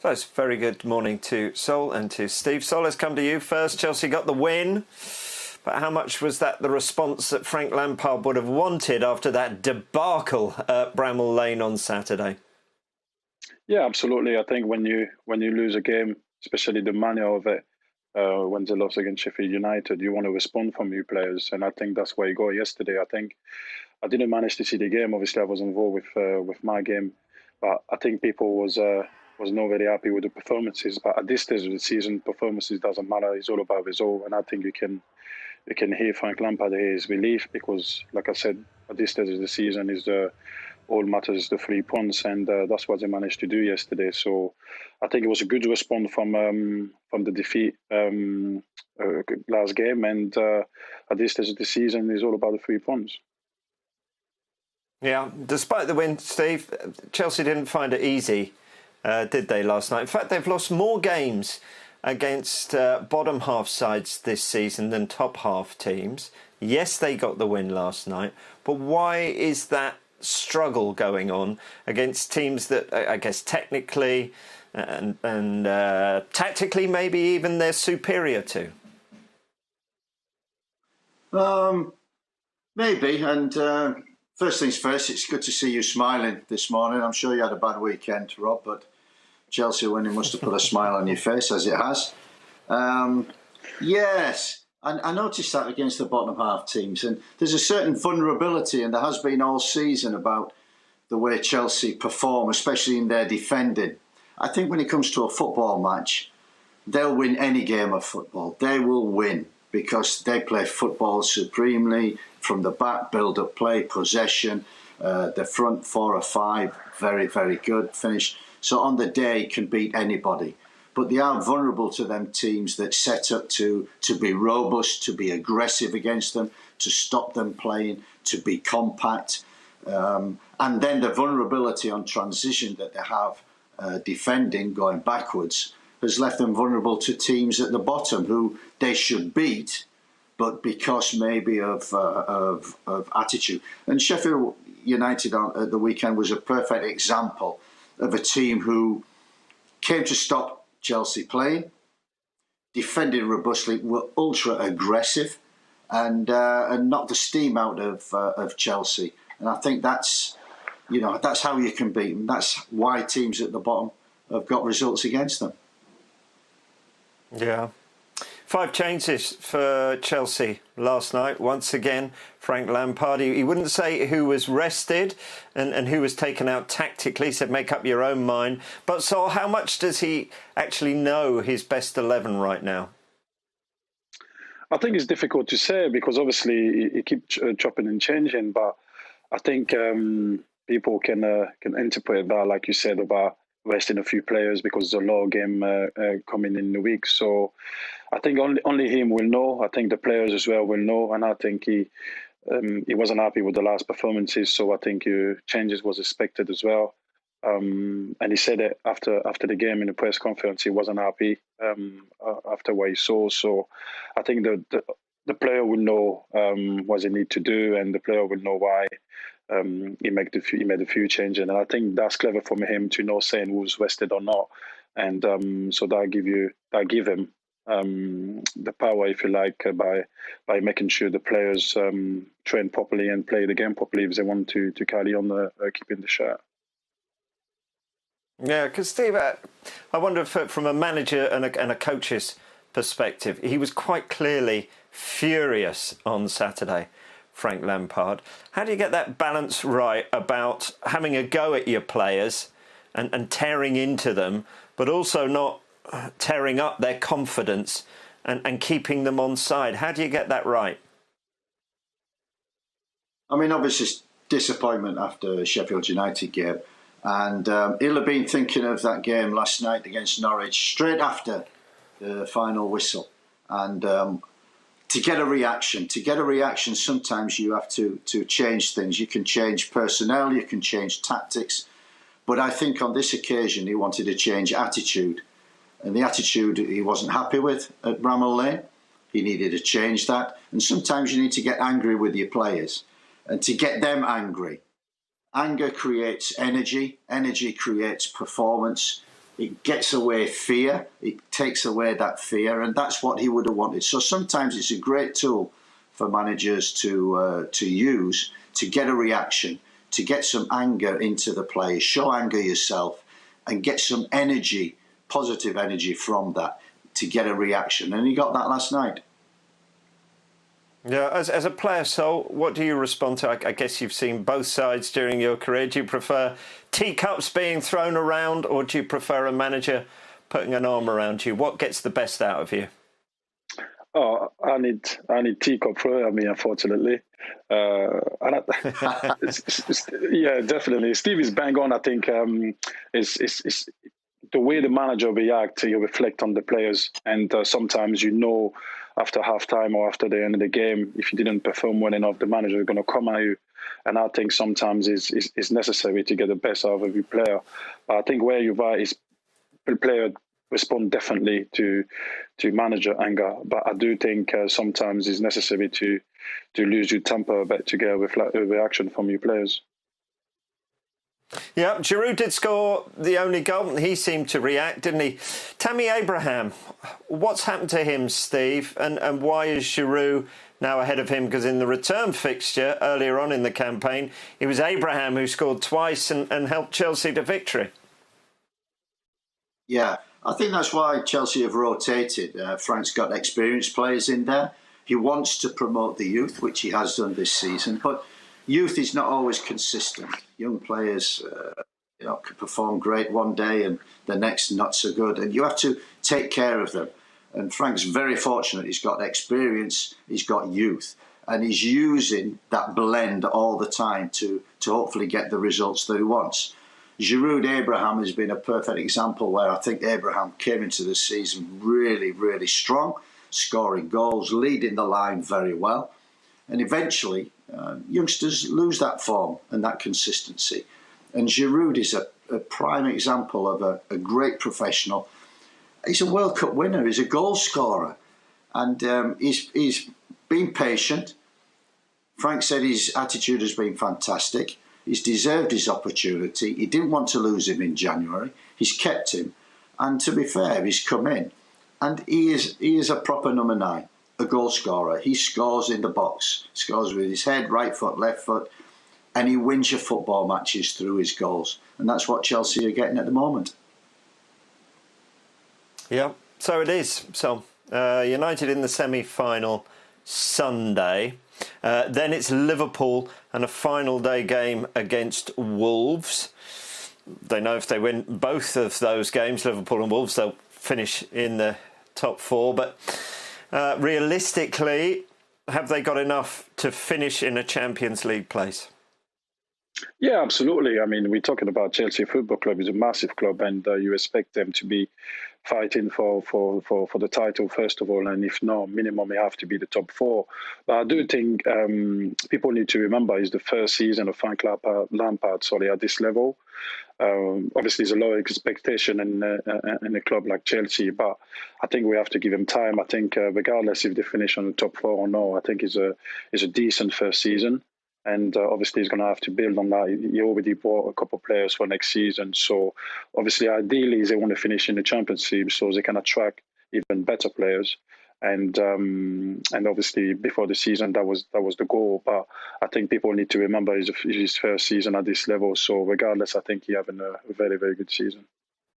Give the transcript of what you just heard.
So it's very good morning to Sol and to Steve. Sol, let's come to you first. Chelsea got the win, but how much was that the response that Frank Lampard would have wanted after that debacle at Bramall Lane on Saturday? Yeah, absolutely. I think when you lose a game, especially the manner of it, when they lost against Sheffield United, you want to respond from your players, and I think that's where you got yesterday. I think I didn't manage to see the game. Obviously, I was involved with my game, but I think people was not very happy with the performances. But at this stage of the season, performances doesn't matter. It's all about result, and I think you can hear Frank Lampard his relief because, like I said, at this stage of the season is all matters is the 3 points, and that's what they managed to do yesterday. So I think it was a good response from the defeat last game, and at this stage of the season is all about the 3 points. Yeah, despite the win, Steve, Chelsea didn't find it easy, did they, last night? In fact, they've lost more games against bottom half sides this season than top half teams. Yes, they got the win last night, but why is that struggle going on against teams that I guess technically and tactically maybe even they're superior to? Maybe, and first things first, it's good to see you smiling this morning. I'm sure you had a bad weekend, Rob, but Chelsea winning must have put a smile on your face, as it has. Yes, I noticed that against the bottom half teams, and there's a certain vulnerability, and there has been all season, about the way Chelsea perform, especially in their defending. I think when it comes to a football match, they'll win any game of football. They will win because they play football supremely from the back, build-up play, possession, the front 4 or 5, very, very good finish. So on the day, can beat anybody. But they are vulnerable to them teams that set up to be robust, to be aggressive against them, to stop them playing, to be compact. And then the vulnerability on transition that they have defending, going backwards, has left them vulnerable to teams at the bottom who they should beat, but because maybe of attitude. And Sheffield United at the weekend was a perfect example of a team who came to stop Chelsea playing, defended robustly, were ultra aggressive, and knocked the steam out of Chelsea. And I think that's how you can beat them. That's why teams at the bottom have got results against them. Yeah. 5 changes for Chelsea last night. Once again, Frank Lampard, he wouldn't say who was rested and who was taken out tactically. He said, make up your own mind. But so how much does he actually know his best 11 right now? I think it's difficult to say because obviously he keeps chopping and changing. But I think people can interpret that, like you said, about resting a few players because there's a lot of game coming in the week. So I think only him will know. I think the players as well will know, and I think he wasn't happy with the last performances. So I think changes was expected as well. And he said it after the game in the press conference. He wasn't happy after what he saw. So I think the player will know what he need to do, and the player will know why. He made a few changes, and I think that's clever from him to know saying who's rested or not, and so that give him the power, if you like, by making sure the players train properly and play the game properly if they want to carry on keeping the shirt. Yeah, because Steve, I wonder if from a manager and a coach's perspective, he was quite clearly furious on Saturday. Frank Lampard. How do you get that balance right about having a go at your players and tearing into them, but also not tearing up their confidence and keeping them on side? How do you get that right? I mean, obviously, disappointment after Sheffield United game. And he'll have been thinking of that game last night against Norwich straight after the final whistle. And to get a reaction, sometimes you have to change things. You can change personnel, you can change tactics. But I think on this occasion, he wanted to change attitude. And the attitude he wasn't happy with at Bramall Lane. He needed to change that. And sometimes you need to get angry with your players. And to get them angry, anger creates energy. Energy creates performance. It gets away fear. It takes away that fear, and that's what he would have wanted. So sometimes it's a great tool for managers to use to get a reaction, to get some anger into the players, show anger yourself, and get some energy, positive energy from that to get a reaction. And he got that last night. Yeah, as a player, Sol, what do you respond to? I guess you've seen both sides during your career. Do you prefer teacups being thrown around, or do you prefer a manager putting an arm around you? What gets the best out of you? Oh, I need teacup thrown at me, unfortunately. Yeah, definitely. Steve is bang on. I think it's the way the manager reacts. You reflect on the players, and sometimes after half time or after the end of the game, if you didn't perform well enough, the manager is going to come at you. And I think sometimes it's necessary to get the best out of every player. But I think where you're right is the player respond differently to manager anger. But I do think sometimes it's necessary to lose your temper a bit to get a reaction from your players. Yeah, Giroud did score the only goal. He seemed to react, didn't he? Tammy Abraham, what's happened to him, Steve? And why is Giroud now ahead of him? Because in the return fixture earlier on in the campaign, it was Abraham who scored twice and helped Chelsea to victory. Yeah, I think that's why Chelsea have rotated. Frank's got experienced players in there. He wants to promote the youth, which he has done this season. But youth is not always consistent. Young players, can perform great one day and the next not so good, and you have to take care of them. And Frank's very fortunate. He's got experience, he's got youth, and he's using that blend all the time to hopefully get the results that he wants. Giroud Abraham has been a perfect example where I think Abraham came into the season really, really strong, scoring goals, leading the line very well, and eventually youngsters lose that form and that consistency. And Giroud is a prime example of a great professional. He's a World Cup winner, he's a goal scorer, and he's been patient. Frank said his attitude has been fantastic. He's deserved his opportunity. He didn't want to lose him in January. He's kept him. And to be fair, he's come in. And he is a proper number 9, a goal scorer. He scores in the box, scores with his head, right foot, left foot, and he wins your football matches through his goals. And that's what Chelsea are getting at the moment. Yeah, so it is. So United in the semi-final Sunday. Then it's Liverpool and a final day game against Wolves. They know if they win both of those games, Liverpool and Wolves, they'll finish in the top 4. But realistically, have they got enough to finish in a Champions League place? Yeah, absolutely. I mean, we're talking about Chelsea Football Club. It's a massive club, and you expect them to be fighting for the title first of all, and if not, minimum, it have to be the top 4. But I do think people need to remember it's the first season of Frank Lampard, at this level. Obviously, there's a lot of expectation in a club like Chelsea, but I think we have to give him time. I think regardless if they finish on the top 4 or no, I think it's a decent first season. And obviously, he's going to have to build on that. He already bought a couple of players for next season. So obviously, ideally, they want to finish in the Championship so they can attract even better players. And obviously, before the season, that was the goal. But I think people need to remember his first season at this level. So regardless, I think he's having a very, very good season.